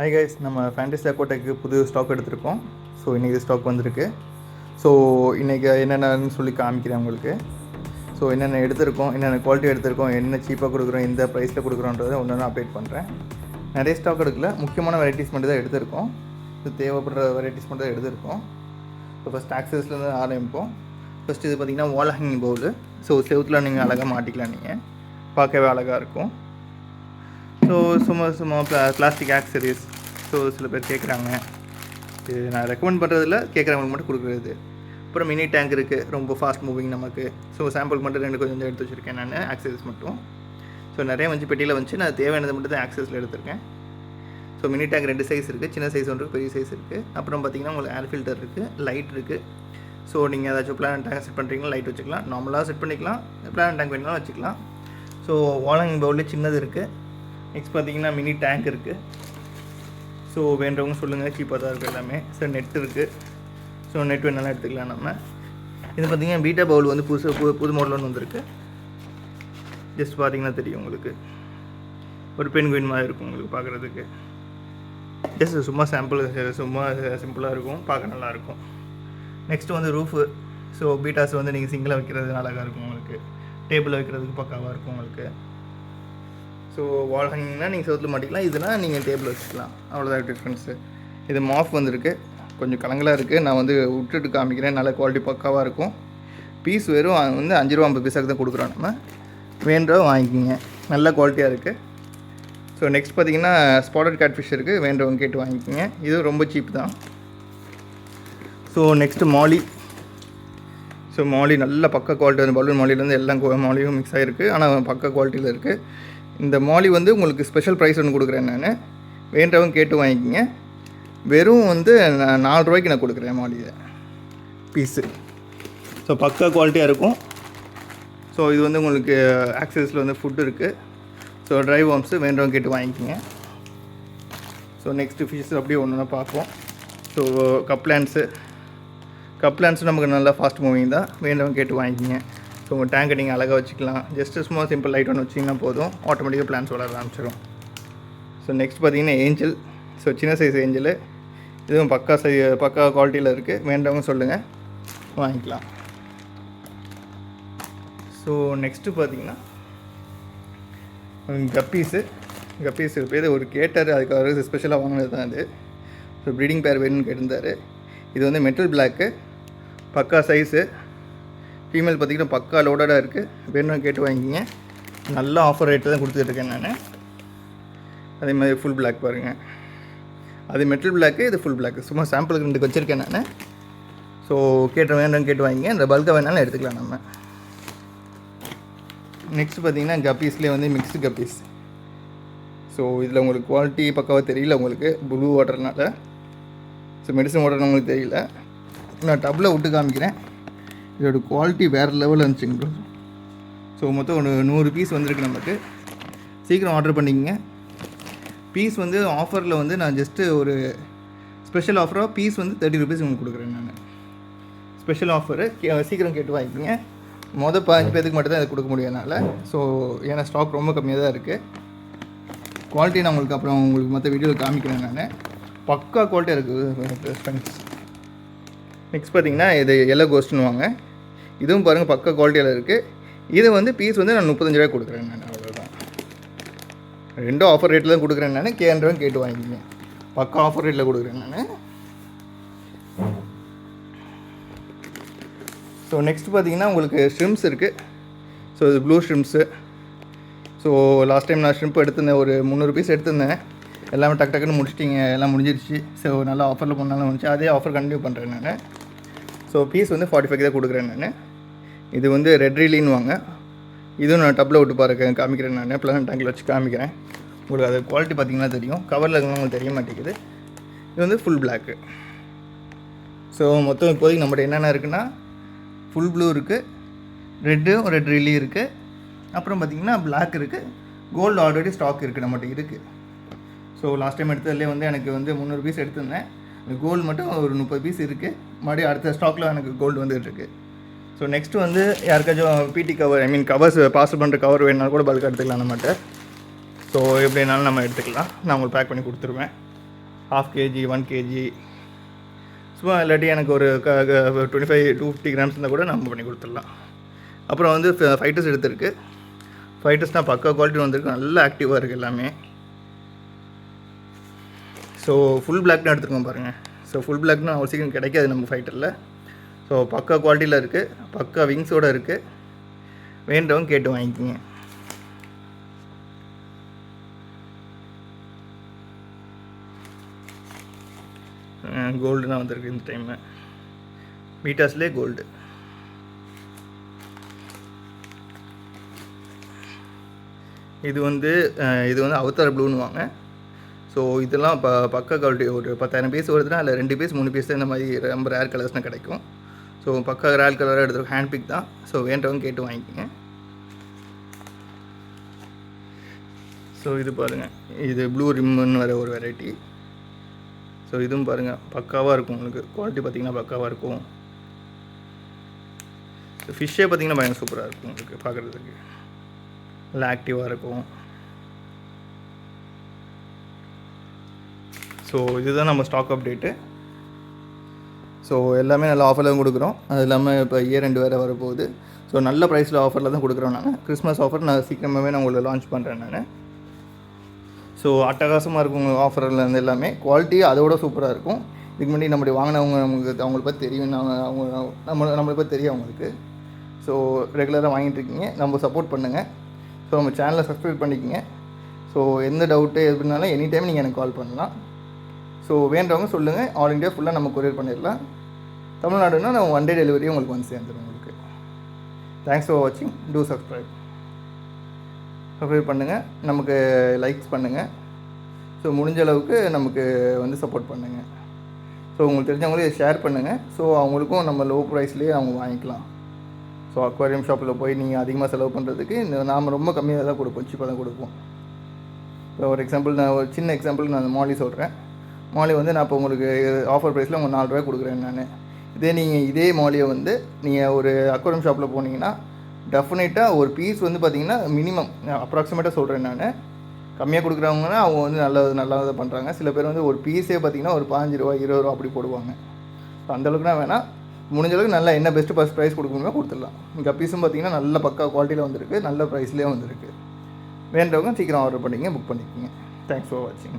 Hi guys, நம்ம fantasy அக்கோடெக்கு புது stock எடுத்திருக்கோம். ஸோ இன்றைக்கி ஸ்டாக் வந்திருக்கு. ஸோ இன்றைக்கி என்னென்னு சொல்லி காமிக்கிறேன் உங்களுக்கு. ஸோ என்னென்ன எடுத்திருக்கோம், என்னென்ன குவாலிட்டி எடுத்திருக்கோம், என்ன சீப்பாக கொடுக்குறோம், எந்த ப்ரைஸில் கொடுக்குறோன்றதை ஒன்று அப்டேட் பண்ணுறேன். நிறைய ஸ்டாக் எடுக்கல, முக்கியமான வெரைட்டிஸ் மட்டும் தான் எடுத்திருக்கோம். இது தேவைப்படுற வெரைட்டிஸ் மட்டும் தான் எடுத்திருக்கோம். ஸோ ஃபஸ்ட் ஆக்சஸ்லேருந்து ஆரம்பிப்போம். ஃபஸ்ட்டு இது பார்த்திங்கன்னா வால் ஹேங்கிங் பவுலு. ஸோ செவுத்தில் நீங்கள் அழகாக மாட்டிக்கலாம், நீங்கள் பார்க்கவே அழகாக இருக்கும். ஸோ சும்மா பிளாஸ்டிக் ஆக்சரிஸ். ஸோ சில பேர் கேட்குறாங்க, இது நான் ரெக்கமெண்ட் பண்ணுறதில்ல, கேட்குறவங்களுக்கு மட்டும் கொடுக்குறது. அப்புறம் மினி டேங்க் இருக்குது, ரொம்ப ஃபாஸ்ட் மூவிங் நமக்கு. ஸோ சாம்பிள் மட்டும் கொஞ்சம் எடுத்து வச்சுருக்கேன் நான், ஆக்சரிஸ் மட்டும். ஸோ நிறைய பெட்டியில் வந்துச்சு, நான் தேவையானது மட்டும் தான் ஆக்சஸில் எடுத்திருக்கேன். ஸோ மினி டேங்க் 2 சைஸ் இருக்குது, சின்ன சைஸ் ஒன்று இருக்குது, பெரிய சைஸ் இருக்குது. அப்புறம் பார்த்திங்கன்னா உங்களுக்கு ஏர் ஃபில்டர் இருக்குது, லைட் இருக்குது. ஸோ நீங்கள் ஏதாச்சும் பிளான் டேங்க் செட் பண்ணுறீங்களா, லைட் வச்சுக்கலாம், நார்மலாக செட் பண்ணிக்கலாம், பிளான் டேங்க் வேணாலும் வச்சுக்கலாம். ஸோ வால் ஹேங்கிங் பவுல்லே சின்னது இருக்குது. நெக்ஸ்ட் பார்த்திங்கன்னா மினி டேங்க் இருக்குது. ஸோ வேண்டவங்க சொல்லுங்கள், சீப்பாக தான் இருக்குது எல்லாமே. ஸோ நெட் இருக்குது. ஸோ நெட் வேணாலும் எடுத்துக்கலாம் நம்ம. இது பார்த்திங்கன்னா பீட்டா பவுல் வந்து புது மாடல் ஒன்று வந்திருக்கு. ஜஸ்ட் பார்த்திங்கன்னா தெரியும் உங்களுக்கு, ஒரு பென்குயின் மாதிரி இருக்கும் உங்களுக்கு பார்க்குறதுக்கு. ஜஸ்ட் சும்மா சாம்பிள், சும்மா சிம்பிளாக இருக்கும், பார்க்க நல்லாயிருக்கும். நெக்ஸ்ட்டு வந்து ரூஃபு. ஸோ பீட்டாஸ் வந்து நீங்கள் சிங்கிளாக வைக்கிறது அழகாக இருக்கும் உங்களுக்கு, டேபிளில் வைக்கிறதுக்கு பக்காவாக இருக்கும் உங்களுக்கு. ஸோ வால் ஹேங்கிங்னா நீங்கள் செவுத்தில் மாட்டிக்கலாம், இதுனா நீங்கள் டேபிள் வச்சுக்கலாம், அவ்வளோதான் டிஃப்ரென்ஸு. இது மாஃப் வந்துருக்கு, கொஞ்சம் கலங்களாக இருக்குது. நான் வந்து விட்டுட்டு காமிக்கிறேன், நல்ல குவாலிட்டி பக்காவாக இருக்கும். பீஸ் வெறும் வந்து 5 ரூபா 50 பைசாக்கு தான் கொடுக்குறோம் நம்ம. வேண்டவங்க வாங்கிக்கிங்க, நல்ல குவாலிட்டியாக இருக்குது. ஸோ நெக்ஸ்ட் பார்த்திங்கன்னா ஸ்பாட்டட் கேட்ஃபிஷ் இருக்குது, வேண்டவங்க கேட்டு வாங்கிக்கிங்க. இது ரொம்ப சீப் தான். ஸோ நெக்ஸ்ட்டு மாலி. ஸோ மாலி நல்ல பக்க குவாலிட்டி, வந்து பலூன் மாலிலேருந்து எல்லாம் மாலியும் மிக்ஸ் ஆகிருக்கு, ஆனால் பக்க குவாலிட்டியில் இருக்குது. இந்த மாலி வந்து உங்களுக்கு ஸ்பெஷல் ப்ரைஸ் ஒன்று கொடுக்குறேன் நான், வேண்டவங்க கேட்டு வாங்கிக்கிங்க. வெறும் வந்து 4 ரூபாய்க்கு நான் கொடுக்குறேன் மாலியை பீஸு. ஸோ பக்கா குவாலிட்டியாக இருக்கும். ஸோ இது வந்து உங்களுக்கு ஆக்சஸில் வந்து ஃபுட்டு இருக்குது. ஸோ ட்ரை வார்ம்ஸு வேண்டவங்க கேட்டு வாங்கிக்கிங்க. ஸோ நெக்ஸ்ட்டு ஃபிஷ் அப்படியே ஒன்று பார்ப்போம். ஸோ கப்லான்ஸு நமக்கு நல்லா ஃபாஸ்ட் மூவிங் தான், வேண்டவங்க கேட்டு வாங்கிக்கிங்க. ஸோ உங்கள் டேங்கை நீங்கள் அழகாக வச்சுக்கலாம். ஜஸ்ட்டு சும்மா சிம்பிள் லைட் ஒன்று வச்சிங்கன்னா போதும், ஆட்டோமேட்டிக்காக பிளான்ஸ் வளர ஆரம்பிச்சிடும். ஸோ நெக்ஸ்ட் பார்த்திங்கன்னா ஏஞ்சல். ஸோ சின்ன சைஸ் ஏஞ்சல், இதுவும் பக்கா குவாலிட்டியில் இருக்குது, வேண்டவங்க சொல்லுங்கள், வாங்கிக்கலாம். ஸோ நெக்ஸ்ட்டு பார்த்திங்கன்னா கப்பீஸு பேர் ஒரு கேட்டார், அதுக்காக ஸ்பெஷலாக வாங்கினது தான் அது. ஸோ ப்ரீடிங் பேர் வேணும்னு கேட்டிருந்தார். இது வந்து மெட்டல் பிளாக்கு, பக்கா சைஸு. ஃபீமேல் பார்த்திங்கன்னா பக்கா லோடடாக இருக்குது, வேணும் கேட்டு வாங்கிக்கிங்க. நல்ல ஆஃபர் ரேட்டு தான் கொடுத்துட்ருக்கேன் நான். அதே மாதிரி ஃபுல் பிளாக் பாருங்கள், அது மெட்டல் பிளாக்கு, இது ஃபுல் பிளாக்கு. சும்மா சாம்பிளுக்கு 2 வச்சுருக்கேன் நான். ஸோ வேணும் கேட்டு வாங்கிங்க, இந்த பல்காக வேணாலும் எடுத்துக்கலாம் நம்ம. நெக்ஸ்ட் பார்த்திங்கன்னா கப்பீஸ்லேயே வந்து மிக்ஸ்டு கப்பீஸ். ஸோ இதில் உங்களுக்கு குவாலிட்டி பக்காவாக தெரியல உங்களுக்கு, ப்ளூ வாட்டர்னால. ஸோ மெடிசன் வாட்டர்னு உங்களுக்கு தெரியல, நான் டப்பில் விட்டு காமிக்கிறேன். இதோட குவாலிட்டி வேறு லெவலில் இருந்துச்சுங்க. ஸோ மொத்தம் ஒரு 100 பீஸ் வந்திருக்கு நமக்கு. சீக்கிரம் ஆர்டர் பண்ணிக்கங்க. பீஸ் வந்து ஆஃபரில் வந்து நான் ஜஸ்ட்டு ஒரு ஸ்பெஷல் ஆஃபராக பீஸ் வந்து 30 ரூபீஸ் உங்களுக்கு கொடுக்குறேன் நான். ஸ்பெஷல் ஆஃபரு, சீக்கிரம் கேட்டு வாங்கிக்கோங்க. 15 பேருக்கு மட்டும் தான் இதை கொடுக்க முடியும் என்னால். ஸோ ஏன்னா ஸ்டாக் ரொம்ப கம்மியாக தான் இருக்குது. குவாலிட்டி நான் உங்களுக்கு மற்ற வீடியோவில் காமிக்கிறேன் நான். பக்கா குவாலிட்டியாக இருக்குது ஃப்ரெண்ட்ஸ். நெக்ஸ்ட் பார்த்திங்கன்னா இது எல்லோ கோஸ்ட்னு வாங்க. இதுவும் பாருங்கள் பக்கா குவாலிட்டியில் இருக்குது. இது வந்து பீஸ் வந்து நான் 35 ரூபாய் கொடுக்குறேன் நான், அவ்வளோதான். 2 ஆஃபர் ரேட்டில் தான் கொடுக்குறேன் நான், கேட்குறவங்க கேட்டு வாங்கிக்கிங்க. பக்கா ஆஃபர் ரேட்டில் கொடுக்குறேன் நான். ஸோ நெக்ஸ்ட் பார்த்திங்கன்னா உங்களுக்கு ஷ்ரிம்ஸ் இருக்குது. ஸோ இது blue shrimps. So last time நான் ஷ்ரிம்ப் எடுத்திருந்தேன், ஒரு 300 பீஸ் எடுத்திருந்தேன். எல்லாமே டக்குன்னு முடிச்சிட்டிங்க, எல்லாம் முடிஞ்சிருச்சு. ஸோ நல்லா ஆஃபரில் பண்ணாலும் வந்துச்சு, அதே ஆஃபர் கண்டினியூ பண்ணுறேன் நான். ஸோ பீஸ் வந்து 45 தான் கொடுக்குறேன் நான். இது வந்து ரெட் ரிலின்னு வாங்க. இதுவும் நான் டப்பில் விட்டு காமிக்கிறேன் நான், பிளான் டேங்கில் வச்சு காமிக்கிறேன் உங்களுக்கு. அது குவாலிட்டி பார்த்திங்கன்னா தெரியும், கவரில் உங்களுக்கு தெரிய மாட்டேங்குது. இது வந்து ஃபுல் பிளாக்கு. ஸோ மொத்தம் இப்போதைக்கு நம்மகிட்ட என்னென்ன இருக்குன்னா, ஃபுல் ப்ளூ இருக்குது, ரெட் ரிலி இருக்குது, அப்புறம் பார்த்திங்கன்னா பிளாக் இருக்குது, கோல்டு ஆல்ரெடி ஸ்டாக் இருக்குது நம்மகிட்ட இருக்குது. ஸோ லாஸ்ட் டைம் எடுத்ததுலேயே வந்து எனக்கு வந்து 300 பீஸ் எடுத்திருந்தேன். கோல்டு மட்டும் ஒரு 30 பீஸ் இருக்குது. மறுபடியும் அடுத்த ஸ்டாக்கில் எனக்கு கோல்டு வந்துட்டுருக்கு. ஸோ நெக்ஸ்ட்டு வந்து யாருக்காச்சும் பிடி கவர், கவர்ஸ் பார்சல் பண்ணுற கவர் வேணுனாலும் கூட பல்காக எடுத்துக்கலாம் நம்மகிட்ட. ஸோ எப்படினாலும் நம்ம எடுத்துக்கலாம், நான் உங்களுக்கு பேக் பண்ணி கொடுத்துருவேன். 1/2 kg 1 kg சும்மா இல்லாட்டி எனக்கு ஒரு 25-250 கிராம்ஸ் இருந்தால் கூட நம்ம பண்ணி கொடுத்துடலாம். அப்புறம் வந்து ஃபைட்டர்ஸ் எடுத்திருக்கு. ஃபைட்டர்ஸ்னால் பக்கா குவாலிட்டி வந்திருக்கு, நல்ல ஆக்டிவாக இருக்குது எல்லாமே. ஸோ ஃபுல் பிளாக்னு எடுத்துருக்கோம் பாருங்கள். ஸோ ஃபுல் பிளாக்னு அவ்வளோ சீக்கிரம் கிடைக்காது நம்ம ஃபைட்டரில். ஸோ பக்கா குவாலிட்டியில் இருக்குது, பக்கா விங்ஸோடு இருக்குது. வேண்டவங்க கேட்டு வாங்கிக்கிங்க. கோல்டு தான் வந்திருக்கு இந்த டைமு, மீட்டாஸ்லேயே கோல்டு. இது வந்து அவதார் ப்ளூன்னு வாங்க. ஸோ இதெல்லாம் பக்கா குவாலிட்டி. ஒரு 10,000 பீஸ் வருதுன்னா அதில் 2 பீஸ் 3 பீஸ் இந்த மாதிரி ரொம்ப ரேர் கலர்ஸ்னால் கிடைக்கும். ஸோ பக்கா ரேர் கலராக எடுத்துருக்கோம், ஹேண்ட் பிக் தான். ஸோ வேண்டவங்க கேட்டு வாங்கிக்கோங்க. ஸோ இது பாருங்கள், இது ப்ளூ ரிம்முன்னு வர ஒரு வெரைட்டி. ஸோ இதுவும் பாருங்கள் பக்காவாக இருக்கும், உங்களுக்கு குவாலிட்டி பார்த்திங்கன்னா பக்காவாக இருக்கும். ஃபிஷ்ஷே பார்த்திங்கன்னா பயங்கர சூப்பராக இருக்கும் உங்களுக்கு பார்க்குறதுக்கு, நல்லா ஆக்டிவாக இருக்கும். ஸோ இதுதான் நம்ம ஸ்டாக் அப்டேட்டு. ஸோ எல்லாமே நல்ல ஆஃபரில் தான் கொடுக்குறோம். அது இல்லாமல் இப்போ இயர் எண்டு வேறு வரப்போகுது. ஸோ நல்ல ப்ரைஸில் ஆஃபரில் தான் கொடுக்குறோம். நான் கிறிஸ்மஸ் ஆஃபர் நான் சீக்கிரமாகவே நான் உங்களுக்கு லான்ச் பண்ணுறேன் நான். ஸோ அட்டகாசமாக இருக்கும் உங்கள் ஆஃபரில் இருந்து எல்லாமே. குவாலிட்டி அதோட சூப்பராக இருக்கும். இதுக்கு முன்னாடி நம்மளுடைய வாங்கினவங்க அவங்களை பற்றி தெரியும், நம்மளை பற்றி தெரியும் அவங்களுக்கு. ஸோ ரெகுலராக வாங்கிட்டுருக்கீங்க, நம்ம சப்போர்ட் பண்ணுங்கள். ஸோ நம்ம சேனலை சப்ஸ்கிரைப் பண்ணிக்கோங்க. ஸோ எந்த டவுட்டு எதுனாலும் எனி டைம் நீங்கள் எனக்கு கால் பண்ணலாம். ஸோ வேண்டவங்க சொல்லுங்கள், ஆல் இண்டியா ஃபுல்லாக நம்ம கொரியர் பண்ணிடலாம். தமிழ்நாடுனா நம்ம 1 day டெலிவரி உங்களுக்கு வந்து சேர்ந்துடும் உங்களுக்கு. தேங்க்ஸ் ஃபார் வாட்சிங். டூ சப்ஸ்கிரைப் பண்ணுங்கள், நமக்கு லைக்ஸ் பண்ணுங்கள். ஸோ முடிஞ்ச அளவுக்கு நமக்கு வந்து சப்போர்ட் பண்ணுங்கள். ஸோ உங்களுக்கு தெரிஞ்சவங்களே ஷேர் பண்ணுங்கள். ஸோ அவங்களுக்கும் நம்ம லோ ப்ரைஸ்லேயே அவங்க வாங்கிக்கலாம். ஸோ அக்வாரியம் ஷாப்பில் போய் நீங்கள் அதிகமாக செலவு பண்ணுறதுக்கு நாம் ரொம்ப கம்மியாக தான் கொடுப்போம், சீப்பாக தான் கொடுப்போம். இப்போ ஒரு எக்ஸாம்பிள், நான் ஒரு சின்ன எக்ஸாம்பிள் நான் மாலி சொல்கிறேன். மாலி வந்து நான் இப்போ உங்களுக்கு ஆஃபர் ப்ரைஸில் உங்களுக்கு 4 ரூபாய் கொடுக்குறேன் நான். இதே மாலியை வந்து நீங்கள் ஒரு அக்வாரியம் ஷாப்பில் போனீங்கன்னா டெஃபினட்டாக ஒரு பீஸ் வந்து பார்த்திங்கன்னா மினிமம் அப்ராக்சிமேட்டாக சொல்கிறேன் நான். கம்மியாக கொடுக்குறவங்கன்னா அவங்க வந்து நல்லா பண்ணுறாங்க. சில பேர் வந்து ஒரு பீஸே பார்த்திங்கன்னா ஒரு 15 ரூபா 20 ரூபா அப்படி போடுவாங்க. ஸோ அந்தளவுக்குனா வேணால், முடிஞ்ச அளவுக்கு நல்லா என்ன பெஸ்ட்டு ஃபஸ்ட் ப்ரைஸ் கொடுக்கணுமோ கொடுத்துடலாம். இங்கே பீஸும் பார்த்திங்கன்னா நல்ல பக்கா குவாலிட்டியில் வந்திருக்கு, நல்ல ப்ரைஸ்லேயே வந்திருக்கு. வேண்டவங்க சீக்கிரம் ஆர்டர் பண்ணிங்க, புக் பண்ணிக்கோங்க. தேங்க்ஸ் ஃபார் வாட்சிங்.